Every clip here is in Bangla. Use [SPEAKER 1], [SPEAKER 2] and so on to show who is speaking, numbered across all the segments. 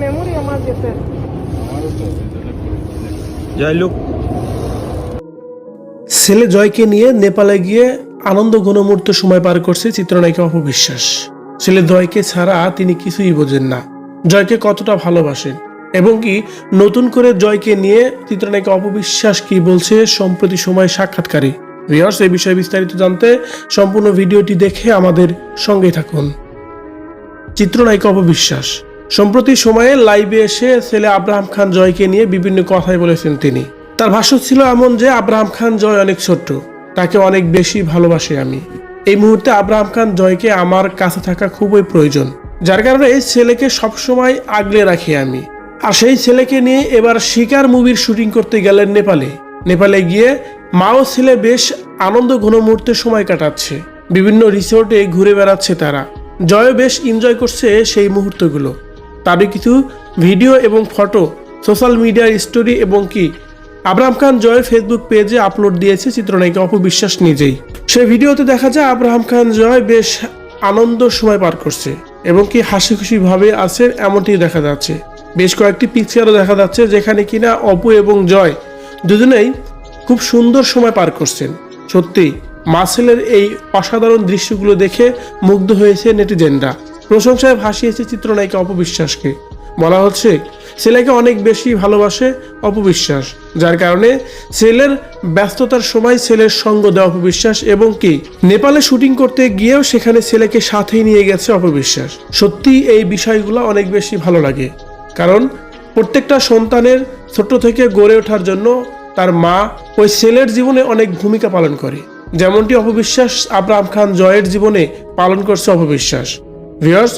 [SPEAKER 1] মেমোরি আমার গেছে।
[SPEAKER 2] যাই লোক,
[SPEAKER 3] ছেলে জয়কে নিয়ে নেপালে গিয়ে আনন্দ ঘনমূর্ত সময় পার করছে চিত্রনায়িকা অপবিশ্বাস। ছেলে জয়কে ছাড়া তিনি কিছুই বোঝেন না, জয়কে কতটা ভালোবাসেন এবং কি নতুন করে জয়কে নিয়ে চিত্রনায়িকা অপবিশ্বাস কি বলছে সম্প্রতি সময় সাক্ষাৎকারে। ভিউয়ার্স, এই বিষয়ে বিস্তারিত জানতে সম্পূর্ণ ভিডিওটি দেখে আমাদের সঙ্গে থাকুন। চিত্রনায়িকা অপবিশ্বাস সম্প্রতি সময়ে লাইভে এসে ছেলে আব্রাহাম খান জয়কে নিয়ে বিভিন্ন কথাই বলেছেন তিনি। তার ভাষ্য ছিল এমন যে, আব্রাহাম খান জয় অনেক ছোট্ট, তাকে অনেক বেশি ভালোবাসি আমি। এই মুহূর্তে আব্রাহাম খান জয়কে আমার কাছে থাকা খুবই প্রয়োজন, যার কারণে এই ছেলেকে সবসময় আগলে রাখি আমি। আর সেই ছেলেকে নিয়ে এবার শিকার মুভির শুটিং করতে গেলেন নেপালে গিয়ে মা ও ছেলে বেশ আনন্দ ঘন মুহূর্তে সময় কাটাচ্ছে, বিভিন্ন রিসোর্টে ঘুরে বেড়াচ্ছে তারা। জয় বেশ এনজয় করছে সেই মুহূর্তগুলো। তারই কিছু ভিডিও এবং ফটো সোশ্যাল মিডিয়ার স্টোরি এবং কি আব্রাহাম খান জয়ের ফেসবুক পেজে আপলোড দিয়েছে চিত্রনায়িকা অপবিশ্বাস নিজেই। সেই ভিডিওতে দেখা যায় আব্রাহাম খান জয় বেশ আনন্দ সময় পার করছে এবং কি হাসি খুশি ভাবে আছে এমনটি দেখা যাচ্ছে। বেশ কয়েকটি পিকচারও দেখা যাচ্ছে যেখানে কিনা অপু এবং জয় দুজনেই খুব সুন্দর সময় পার করছেন। সত্যি মা ছেলের এই অসাধারণ দৃশ্যগুলো দেখে মুগ্ধ হয়েছে নেটিজেনরা, প্রশংসায় ভাসিয়েছে চিত্রনায়িকা অপবিশ্বাসকে। বলা হচ্ছে ছেলেকে অনেক বেশি ভালোবাসে অপবিশ্বাস, যার কারণে ছেলের ব্যস্ততার সময় ছেলের সঙ্গ দেয় অপবিশ্বাস এবং কি নেপালে শুটিং করতে গিয়েও সেখানে ছেলেকে সাথেই নিয়ে গেছে অপবিশ্বাস। সত্যি এই বিষয়গুলো অনেক বেশি ভালো লাগে, কারণ প্রত্যেকটা সন্তানের ছোট থেকে গড়ে ওঠার জন্য তার মা ওই ছেলের জীবনে অনেক ভূমিকা পালন করে, যেমনটি অপবিশ্বাস আব্রাহাম খান জয়ের জীবনে পালন করছে অপবিশ্বাস। ভিউয়ার্স,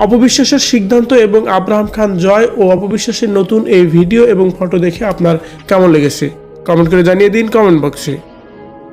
[SPEAKER 3] অপবিশ্বাসের সিদ্ধান্ত এবং আব্রাহাম খান জয় ও অপবিশ্বাসের নতুন এই ভিডিও এবং ফটো দেখে আপনার কেমন লেগেছে কমেন্ট করে জানিয়ে দিন কমেন্ট বক্সে।